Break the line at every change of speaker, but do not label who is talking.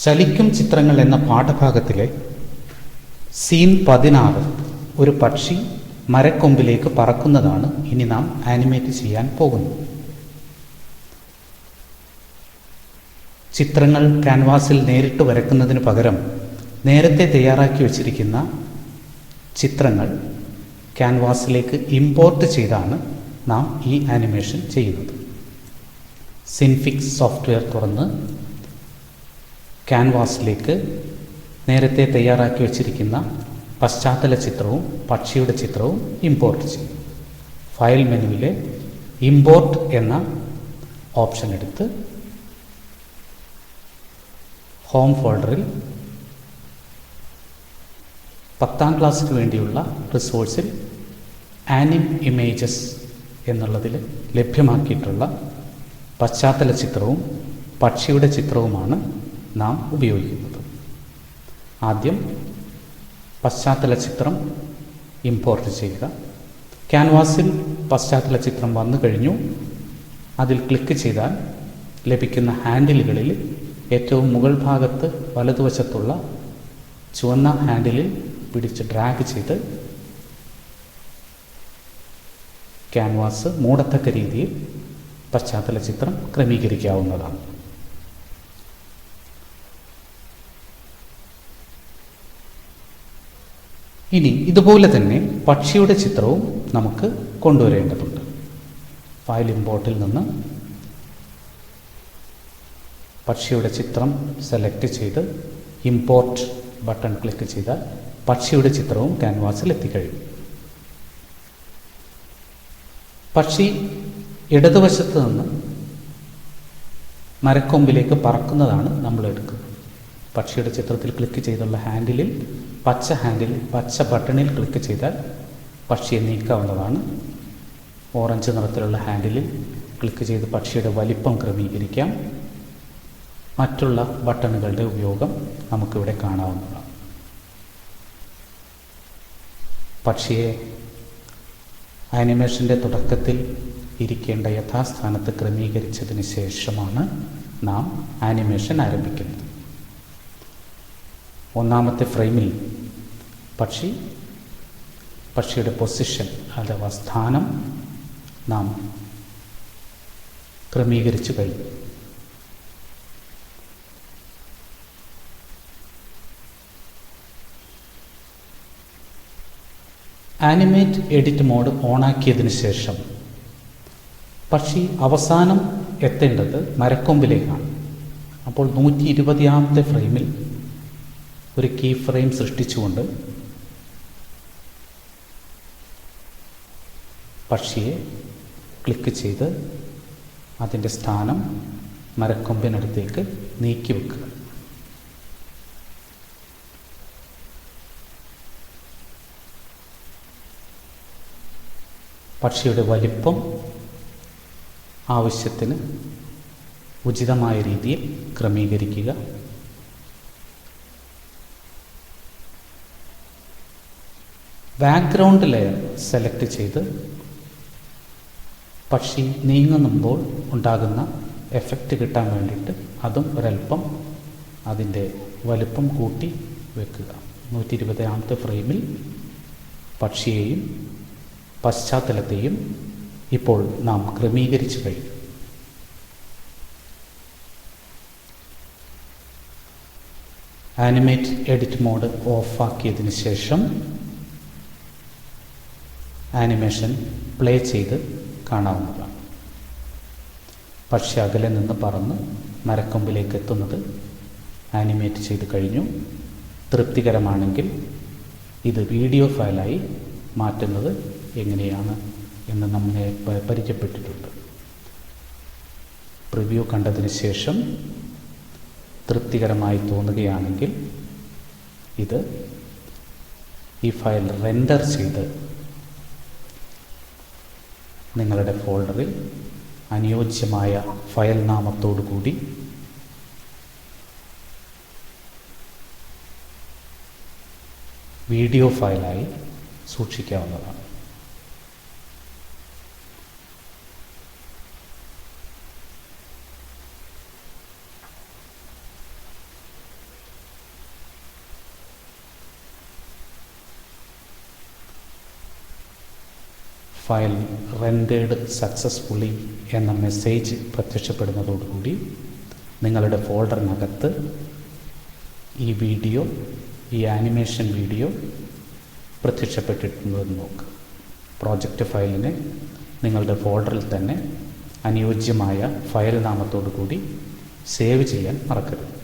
ചലിക്കും ചിത്രങ്ങൾ എന്ന പാഠഭാഗത്തിലെ സീൻ 16 ഒരു പക്ഷി മരക്കൊമ്പിലേക്ക് പറക്കുന്നതാണ് ഇനി നാം ആനിമേറ്റ് ചെയ്യാൻ പോകുന്നത്. ചിത്രങ്ങൾ ക്യാൻവാസിൽ നേരിട്ട് വരയ്ക്കുന്നതിന് പകരം നേരത്തെ തയ്യാറാക്കി വച്ചിരിക്കുന്ന ചിത്രങ്ങൾ ക്യാൻവാസിലേക്ക് ഇമ്പോർട്ട് ചെയ്താണ് നാം ഈ ആനിമേഷൻ ചെയ്യുന്നത്. സിൻഫിക്സ് സോഫ്റ്റ്വെയർ തുറന്ന് ക്യാൻവാസിലേക്ക് നേരത്തെ തയ്യാറാക്കി വച്ചിരിക്കുന്ന പശ്ചാത്തല ചിത്രവും പക്ഷിയുടെ ചിത്രവും ഇമ്പോർട്ട് ചെയ്യും. ഫയൽ മെനുവിലെ ഇമ്പോർട്ട് എന്ന ഓപ്ഷൻ എടുത്ത് ഹോം ഫോൾഡറിൽ 10ാം ക്ലാസ്സിന് വേണ്ടിയുള്ള റിസോഴ്സിൽ ആനിം ഇമേജസ് എന്നുള്ളതിൽ ലഭ്യമാക്കിയിട്ടുള്ള പശ്ചാത്തല ചിത്രവും പക്ഷിയുടെ ചിത്രവുമാണ് നാം ഉപയോഗിക്കുന്നത്. ആദ്യം പശ്ചാത്തല ചിത്രം ഇമ്പോർട്ട് ചെയ്യുക. ക്യാൻവാസിൽ പശ്ചാത്തല ചിത്രം വന്നു കഴിഞ്ഞു. അതിൽ ക്ലിക്ക് ചെയ്താൽ ലഭിക്കുന്ന ഹാൻഡിലുകളിൽ ഏറ്റവും മുകൾ ഭാഗത്ത് വലതുവശത്തുള്ള ചുവന്ന ഹാൻഡിലിൽ പിടിച്ച് ഡ്രാഗ് ചെയ്ത് ക്യാൻവാസ് മൂടത്തക്ക രീതിയിൽ പശ്ചാത്തല ചിത്രം ക്രമീകരിക്കാവുന്നതാണ്. ഇനി ഇതുപോലെ തന്നെ പക്ഷിയുടെ ചിത്രവും നമുക്ക് കൊണ്ടുവരേണ്ടതുണ്ട്. ഫയൽ ഇമ്പോർട്ടിൽ നിന്ന് പക്ഷിയുടെ ചിത്രം സെലക്ട് ചെയ്ത് ഇമ്പോർട്ട് ബട്ടൺ ക്ലിക്ക് ചെയ്താൽ പക്ഷിയുടെ ചിത്രവും ക്യാൻവാസിൽ എത്തിക്കഴിയും. പക്ഷി ഇടതുവശത്ത് നിന്ന് മരക്കൊമ്പിലേക്ക് പറക്കുന്നതാണ് നമ്മൾ എടുക്കുന്നത്. പക്ഷിയുടെ ചിത്രത്തിൽ ക്ലിക്ക് ചെയ്തുള്ള ഹാൻഡിലിൽ പച്ച ബട്ടണിൽ ക്ലിക്ക് ചെയ്താൽ പക്ഷിയെ നീക്കാവുന്നതാണ്. ഓറഞ്ച് നിറത്തിലുള്ള ഹാൻഡിലിൽ ക്ലിക്ക് ചെയ്ത് പക്ഷിയുടെ വലിപ്പം ക്രമീകരിക്കാം. മറ്റുള്ള ബട്ടണുകളുടെ ഉപയോഗം നമുക്കിവിടെ കാണാവുന്നതാണ്. പക്ഷിയെ ആനിമേഷൻ്റെ തുടക്കത്തിൽ ഇരിക്കേണ്ട യഥാസ്ഥാനത്ത് ക്രമീകരിച്ചതിന് ശേഷമാണ് നാം ആനിമേഷൻ ആരംഭിക്കുന്നത്. ഒന്നാമത്തെ ഫ്രെയിമിൽ പക്ഷിയുടെ പൊസിഷൻ അഥവാ സ്ഥാനം നാം ക്രമീകരിച്ചു കഴിഞ്ഞു. ആനിമേറ്റ് എഡിറ്റ് മോഡ് ഓണാക്കിയതിന് ശേഷം പക്ഷി അവസാനം എത്തേണ്ടത് മരക്കൊമ്പിലേക്കാണ്. അപ്പോൾ 120ാമത്തെ ഫ്രെയിമിൽ ഒരു കീ ഫ്രെയിം സൃഷ്ടിച്ചുകൊണ്ട് പക്ഷിയെ ക്ലിക്ക് ചെയ്ത് അതിൻ്റെ സ്ഥാനം മരക്കൊമ്പിനടുത്തേക്ക് നീക്കി വെക്കുക. പക്ഷിയുടെ വലിപ്പം ആവശ്യത്തിന് ഉചിതമായ രീതിയിൽ ക്രമീകരിക്കുക. ബാക്ക്ഗ്രൗണ്ട് ലെയർ സെലക്ട് ചെയ്ത് പക്ഷി നീങ്ങുമ്പോൾ ഉണ്ടാകുന്ന എഫക്റ്റ് കിട്ടാൻ വേണ്ടിയിട്ട് അതും ഒരല്പം അതിൻ്റെ വലിപ്പം കൂട്ടി വെക്കുക. 120ാമത്തെ ഫ്രെയിമിൽ പക്ഷിയെയും പശ്ചാത്തലത്തെയും ഇപ്പോൾ നാം ക്രമീകരിച്ചു കഴിഞ്ഞു. ആനിമേറ്റ് എഡിറ്റ് മോഡ് ഓഫാക്കിയതിന് ശേഷം ആനിമേഷൻ പ്ലേ ചെയ്ത് കാണാവുന്നതാണ്. പക്ഷി അകലെ നിന്ന് പറന്ന് മരക്കൊമ്പിലേക്ക് എത്തുന്നത് ആനിമേറ്റ് ചെയ്ത് കഴിഞ്ഞു. തൃപ്തികരമാണെങ്കിൽ ഇത് വീഡിയോ ഫയലായി മാറ്റുന്നത് എങ്ങനെയാണ് എന്ന് നമ്മളെ പരിചയപ്പെട്ടിട്ടുണ്ട്. പ്രിവ്യൂ കണ്ടതിന് ശേഷം തൃപ്തികരമായി തോന്നുകയാണെങ്കിൽ ഈ ഫയൽ റെൻഡർ ചെയ്ത് നിങ്ങളുടെ ഫോൾഡറിൽ അനുയോജ്യമായ ഫയൽ നാമത്തോടു കൂടി വീഡിയോ ഫയലായി സൂക്ഷിക്കാവുന്നതാണ്. ഫയൽ റെൻഡേഡ് സക്സസ്ഫുള്ളി എന്ന മെസ്സേജ് പ്രത്യക്ഷപ്പെടുന്നതോടുകൂടി നിങ്ങളുടെ ഫോൾഡറിനകത്ത് ഈ ആനിമേഷൻ വീഡിയോ പ്രത്യക്ഷപ്പെട്ടിട്ടുണ്ടെന്ന് നോക്കുക. പ്രോജക്റ്റ് ഫയലിനെ നിങ്ങളുടെ ഫോൾഡറിൽ തന്നെ അനുയോജ്യമായ ഫയൽ നാമത്തോടു കൂടി സേവ് ചെയ്യാൻ മറക്കരുത്.